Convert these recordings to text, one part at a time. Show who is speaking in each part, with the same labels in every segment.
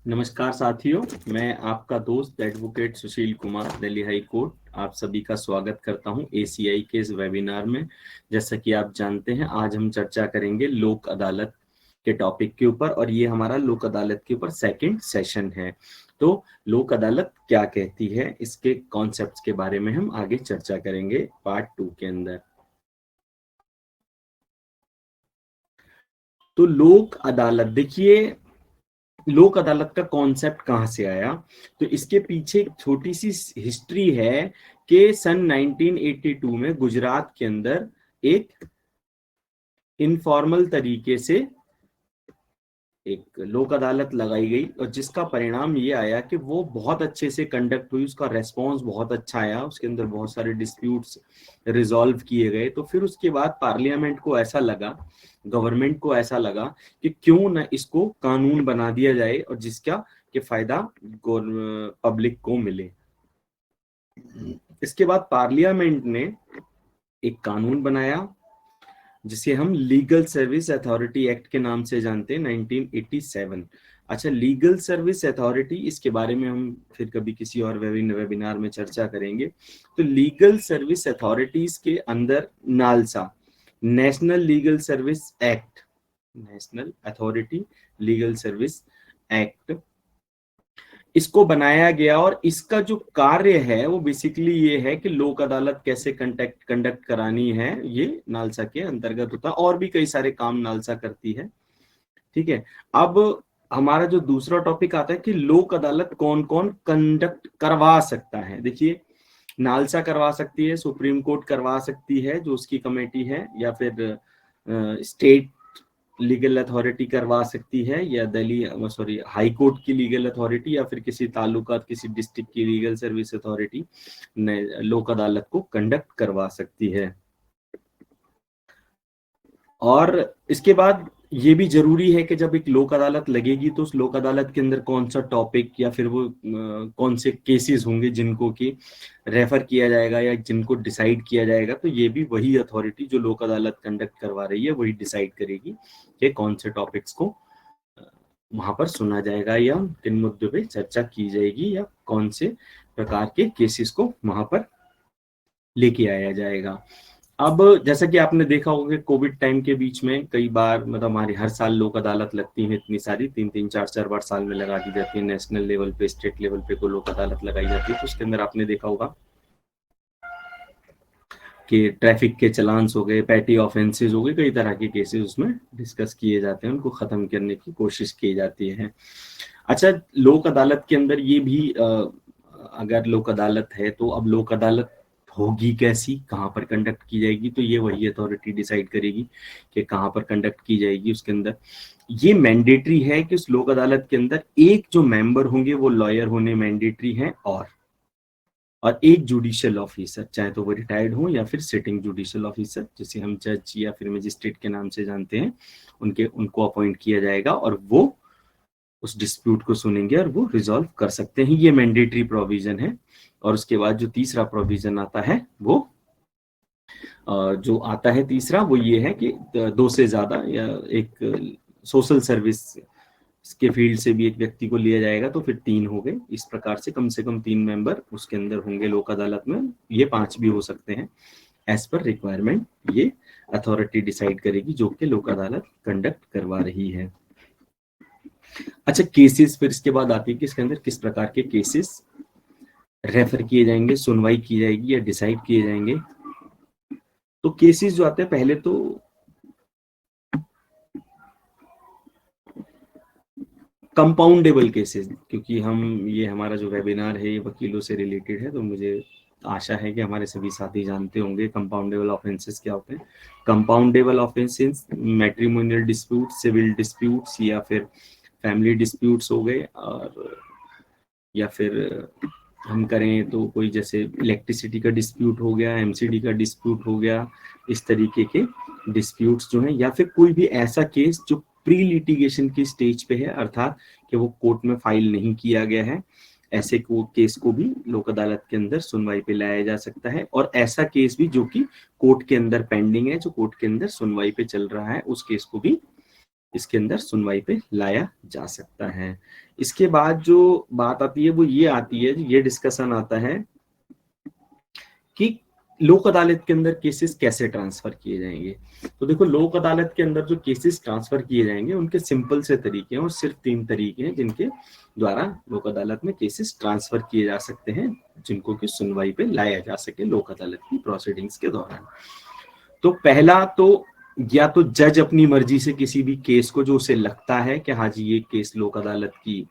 Speaker 1: नमस्कार साथियों, मैं आपका दोस्त advocate Sushil Kumar, Delhi high court आप सभी का स्वागत करता हूं एसीआई के इस वेबिनार में। जैसा कि आप जानते हैं, आज हम चर्चा करेंगे लोक अदालत के टॉपिक के ऊपर और ये हमारा लोक अदालत के ऊपर सेकंड सेशन है। तो लोक अदालत क्या कहती है, इसके कॉन्सेप्ट्स के बारे में हम आगे चर्चा करेंगे पार्ट 2 के अंदर। तो लोक अदालत देखिए, लोक अदालत का कॉन्सेप्ट कहां से आया। तो इसके पीछे एक छोटी सी हिस्ट्री है कि सन 1982 में गुजरात के अंदर एक इनफॉर्मल तरीके से एक लोक अदालत लगाई गई और जिसका परिणाम ये आया कि वो बहुत अच्छे से कंडक्ट हुई, उसका रेस्पॉन्स बहुत अच्छा आया, उसके अंदर बहुत सारे डिस्प्यूट्स रिजॉल्व किए गए। तो फिर उसके बाद पार्लियामेंट को ऐसा लगा, गवर्नमेंट को ऐसा लगा कि क्यों ना इसको कानून बना दिया जाए और जिसका के फायदा पब्लिक को मिले। इसके बाद पार्लियामेंट ने एक कानून बनाया जिसे हम लीगल सर्विस अथॉरिटी एक्ट के नाम से जानते हैं, 1987। अच्छा, लीगल सर्विस अथॉरिटी, इसके बारे में हम फिर कभी किसी और वेबिनार में चर्चा करेंगे। तो लीगल सर्विस अथॉरिटीज के अंदर NALSA, national legal service act, national authority legal service act, इसको बनाया गया और इसका जो कार्य है वो बेसिकली ये है कि लोक अदालत कैसे कंडक्ट करानी है, ये नालसा के अंतर्गत होता है। और भी कई सारे काम नालसा करती है। ठीक है, अब हमारा जो दूसरा टॉपिक आता है कि लोक अदालत कौन कौन कंडक्ट करवा सकता है। देखिए, नालसा करवा सकती है, सुप्रीम कोर्ट करवा सकती है जो उसकी कमेटी है, या फिर स्टेट लीगल अथॉरिटी करवा सकती है, या दिल्ली हाई कोर्ट की लीगल अथॉरिटी, या फिर किसी तालुका किसी डिस्ट्रिक्ट की लीगल सर्विस अथॉरिटी लोक अदालत को कंडक्ट करवा सकती है। और इसके बाद ये भी जरूरी है कि जब एक लोक अदालत लगेगी तो उस लोक अदालत के अंदर कौन सा टॉपिक या फिर वो कौन से केसेस होंगे जिनको कि रेफर किया जाएगा या जिनको डिसाइड किया जाएगा। तो ये भी वही अथॉरिटी जो लोक अदालत कंडक्ट करवा रही है वही डिसाइड करेगी कि कौन से टॉपिक्स को वहां पर सुना जाएगा या किन मुद्दों पे चर्चा की जाएगी या कौन से प्रकार के केसेस को वहां पर लेके आया जाएगा। अब जैसा कि आपने देखा होगा कि कोविड टाइम के बीच में कई बार मतलब हमारी हर साल लोक अदालत लगती है, इतनी सारी 3-3 4-4 बार साल में लगा दी जाती है। नेशनल लेवल पे, स्टेट लेवल पे को लोक अदालत लगाई जाती है। तो उसके अंदर आपने देखा होगा कि ट्रैफिक के चलान्स हो गए, पैटी ऑफेंसेस हो गए, कई तरह के केसेस उसमें डिस्कस किए जाते हैं, उनको खत्म करने की कोशिश की जाती है। अच्छा, लोक अदालत के अंदर ये भी अगर लोक अदालत है तो अब लोक अदालत होगी कैसी, कहाँ पर कंडक्ट की जाएगी, तो ये वही अथॉरिटी डिसाइड करेगी कि कहाँ पर कंडक्ट की जाएगी। उसके अंदर ये मैंडेटरी है कि उस लोक अदालत के अंदर एक जो मेंबर होंगे वो लॉयर होने मैंडेटरी हैं, और एक जुडिशियल ऑफिसर, चाहे तो वो रिटायर्ड हो या फिर सिटिंग जुडिशियल ऑफिसर, जिसे हम जज या फिर मजिस्ट्रेट के नाम से जानते हैं, उनको अपॉइंट किया जाएगा और वो उस डिस्प्यूट को सुनेंगे और वो रिजॉल्व कर सकते हैं। ये मैंडेटरी प्रोविजन है। और उसके बाद जो तीसरा प्रोविजन आता है वो जो आता है तीसरा, वो ये है कि 2 से ज्यादा या एक सोशल सर्विस के फील्ड से भी एक व्यक्ति को लिया जाएगा तो फिर 3 हो गए। इस प्रकार से कम 3 मेंबर उसके अंदर होंगे लोक अदालत में। ये 5 भी हो सकते हैं, एज पर रिक्वायरमेंट ये अथॉरिटी डिसाइड करेगी जो कि लोक अदालत कंडक्ट करवा रही है। अच्छा, केसेस फिर इसके बाद आती है कि इसके अंदर किस प्रकार के केसेस रेफर किए जाएंगे, सुनवाई की जाएगी या डिसाइड किए जाएंगे। तो केसेस जो आते हैं, पहले तो कंपाउंडेबल केसेस, क्योंकि ये हमारा जो वेबिनार है ये वकीलों से रिलेटेड है, तो मुझे आशा है कि हमारे सभी साथी जानते होंगे कंपाउंडेबल ऑफेंसेस क्या होते हैं। Compoundable offences matrimonial dispute, civil disputes या फिर फैमिली डिस्प्यूट्स हो गए, और या फिर हम करें तो कोई जैसे इलेक्ट्रिसिटी का डिस्प्यूट हो गया, एमसीडी का डिस्प्यूट हो गया, इस तरीके के डिस्प्यूट्स जो हैं, या फिर कोई भी ऐसा केस जो प्री लिटिगेशन की स्टेज पे है, अर्थात कि वो कोर्ट में फाइल नहीं किया गया है, ऐसे केस को भी लोक अदालत के अंदर सुनवाई पे लाया जा सकता है। और ऐसा केस भी जो कि कोर्ट के अंदर पेंडिंग है, जो कोर्ट के अंदर सुनवाई पे चल रहा है, उस केस को भी इसके अंदर सुनवाई पे लाया जा सकता है। इसके बाद जो बात आती है वो ये आती है, ये डिस्कशन आता है कि लोक अदालत के अंदर केसेस कैसे ट्रांसफर किए जाएंगे। तो देखो, लोक अदालत के अंदर जो केसेस ट्रांसफर किए जाएंगे उनके सिंपल से तरीके हैं, और सिर्फ 3 तरीके हैं जिनके द्वारा लोक अदालत में केसेस ट्रांसफर किए जा सकते हैं, जिनको कि सुनवाई पे लाया जा सके लोक अदालत की प्रोसीडिंग्स के दौरान। तो पहला तो, या तो जज अपनी मर्जी से किसी भी केस को जो उसे लगता है कि हाँ जी ये केस लोक अदालत की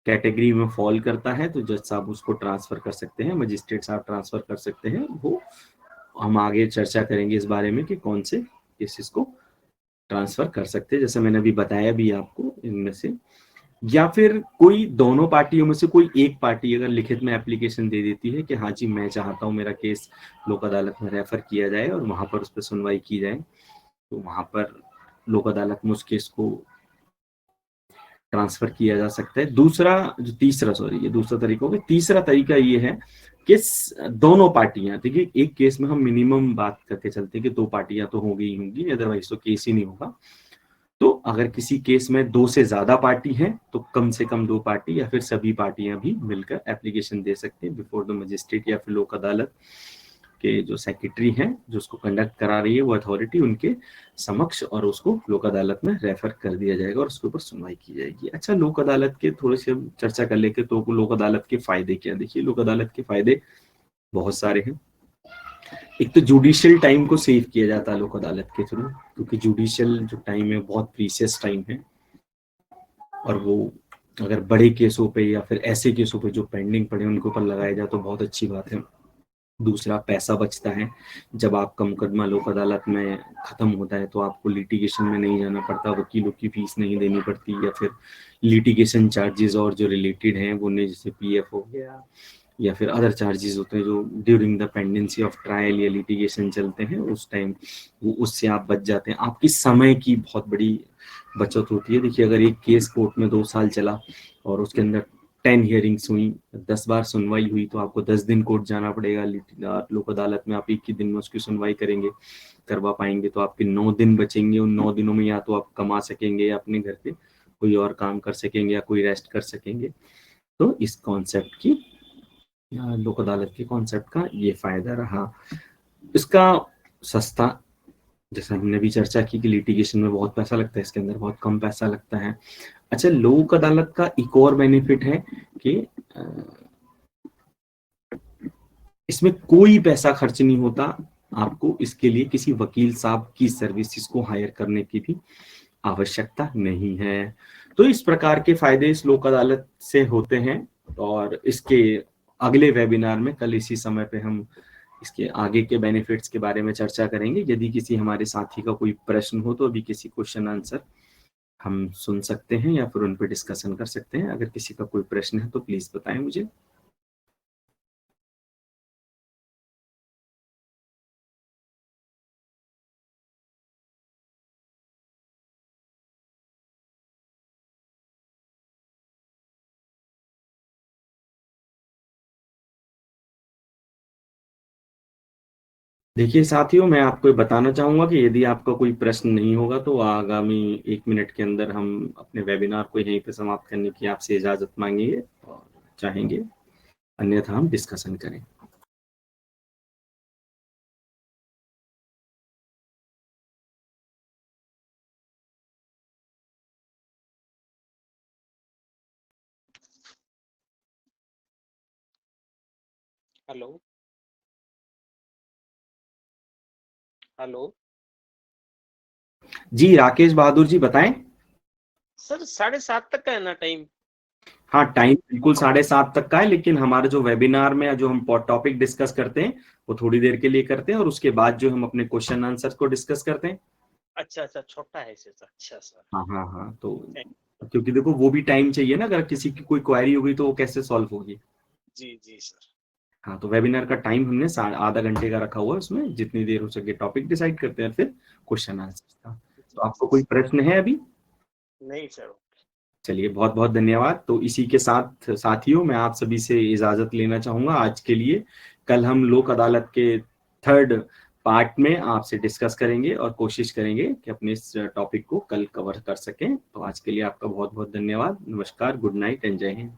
Speaker 1: कैटेगरी में फॉल करता है, तो जज साहब उसको ट्रांसफर कर सकते हैं, मजिस्ट्रेट साहब ट्रांसफर कर सकते हैं। वो हम आगे चर्चा करेंगे इस बारे में कि कौन से केसेस को ट्रांसफर कर सकते हैं, जैसे मैंने अभी बताया भी आपको इनमें से। या फिर कोई दोनों पार्टियों में से कोई एक पार्टी अगर लिखित में एप्लीकेशन दे देती है कि हाँ जी मैं चाहता हूँ मेरा केस लोक अदालत में रेफर किया जाए और वहां पर उस पर सुनवाई की जाए, तो वहां पर लोक अदालत में उस केस को ट्रांसफर किया जा सकता है। ये दूसरा तरीका होगा। तीसरा तरीका ये है कि दोनों पार्टियां, देखिए एक केस में हम मिनिमम बात करके चलते हैं कि 2 पार्टियां तो होंगी ही होंगी, अदरवाइज तो केस ही नहीं होगा। तो अगर किसी केस में 2 से ज्यादा पार्टी हैं तो कम से कम 2 पार्टी या फिर सभी पार्टियां भी मिलकर एप्लीकेशन दे सकते हैं बिफोर द मजिस्ट्रेट या फिर लोक अदालत के जो सेक्रेटरी हैं जो उसको कंडक्ट करा रही है वो अथॉरिटी, उनके समक्ष, और उसको लोक अदालत में रेफर कर दिया जाएगा और उसके ऊपर सुनवाई की जाएगी। अच्छा, लोक अदालत के थोड़े से हम चर्चा कर लेके, तो लोक अदालत के फायदे क्या। देखिए, लोक अदालत के फायदे बहुत सारे हैं। एक तो जुडिशियल टाइम को सेव किया जाता है लोक अदालत के थ्रू, क्योंकि जुडिशियल जो टाइम है बहुत प्रीशियस टाइम है, और वो अगर बड़े केसों पे या फिर ऐसे केसों पे जो पेंडिंग पड़े उनके ऊपर लगाया जाए तो बहुत अच्छी बात है। दूसरा, पैसा बचता है। जब आपका मुकदमा लोक अदालत में खत्म होता है तो आपको लिटिगेशन में नहीं जाना पड़ता, वकीलों की फीस नहीं देनी पड़ती, या फिर लिटिगेशन चार्जेस और जो रिलेटेड हैं वो नहीं, जैसे पीएफ हो गया या फिर अदर चार्जेस होते हैं जो during the pendency of trial या लिटिगेशन चलते हैं उस टाइम, वो उससे आप बच जाते हैं। आपकी समय की बहुत बड़ी बचत होती है। देखिए, अगर एक केस कोर्ट में 2 साल चला और उसके अंदर 10 हियरिंग्स हुई, 10 बार सुनवाई हुई, तो आपको 10 दिन कोर्ट जाना पड़ेगा। लोक अदालत में आप एक ही दिन में उसकी सुनवाई करवा पाएंगे, तो आपके 9 दिन बचेंगे। उन 9 दिनों में या तो आप कमा सकेंगे या अपने घर पे कोई और काम कर सकेंगे या कोई रेस्ट कर सकेंगे। तो इस कॉन्सेप्ट की, लोक अदालत के कॉन्सेप्ट का ये फायदा रहा। इसका सस्ता, जैसे हमने भी चर्चा की कि लिटिगेशन में बहुत पैसा लगता है, इसके अंदर बहुत कम पैसा लगता है। अच्छा, लोक अदालत का एक और बेनिफिट है कि इसमें कोई पैसा खर्च नहीं होता। आपको इसके लिए किसी वकील साहब की सर्विसेज को हायर करने की भी आवश्यकता नहीं है। तो इस प्रकार के फायदे इस लोक अदालत से होते हैं, और इसके अगले वेबिनार में कल इसी समय पे हम इसके आगे के बेनिफिट्स के बारे में चर्चा करेंगे। यदि किसी हमारे साथी का कोई प्रश्न हो तो अभी किसी क्वेश्चन आंसर हम सुन सकते हैं या फिर उन पर डिस्कशन कर सकते हैं। अगर किसी का कोई प्रश्न है तो प्लीज बताएं मुझे। देखिए साथियों, मैं आपको बताना चाहूंगा कि यदि आपका कोई प्रश्न नहीं होगा तो आगामी 1 मिनट के अंदर हम अपने वेबिनार को यहीं पे समाप्त करने की आपसे इजाजत मांगेंगे और चाहेंगे, अन्यथा हम डिस्कशन करें।
Speaker 2: हेलो हेलो
Speaker 1: जी राकेश बहादुर जी, बताएं।
Speaker 2: सर 7:30 तक का है ना टाइम?
Speaker 1: हाँ, टाइम बिल्कुल 7:30 तक का है, लेकिन हमारा जो वेबिनार में जो हम टॉपिक डिस्कस करते हैं वो थोड़ी देर के लिए करते हैं, और उसके बाद जो हम अपने क्वेश्चन आंसर को डिस्कस करते हैं।
Speaker 2: अच्छा अच्छा, छोटा है सर। अच्छा सर,
Speaker 1: हाँ हाँ हाँ, तो क्योंकि देखो वो भी टाइम चाहिए ना, अगर किसी की कोई क्वेरी होगी तो वो कैसे सॉल्व होगी।
Speaker 2: जी जी सर।
Speaker 1: हाँ, तो वेबिनार का टाइम हमने आधा घंटे का रखा हुआ है, उसमें जितनी देर हो सके टॉपिक डिसाइड करते हैं, फिर क्वेश्चन आंसर का। तो
Speaker 2: जी
Speaker 1: आपको
Speaker 2: जी
Speaker 1: कोई
Speaker 2: सर।
Speaker 1: प्रश्न है अभी?
Speaker 2: नहीं सर।
Speaker 1: चलिए, बहुत बहुत धन्यवाद। तो इसी के साथ साथियों, मैं आप सभी से इजाजत लेना चाहूंगा आज के लिए। कल हम लोक अदालत के थर्ड पार्ट में आपसे डिस्कस करेंगे और कोशिश करेंगे कि अपने इस टॉपिक को कल कवर कर सकें। तो आज के लिए आपका बहुत बहुत धन्यवाद। नमस्कार, गुड नाइट एंड जय हिंद।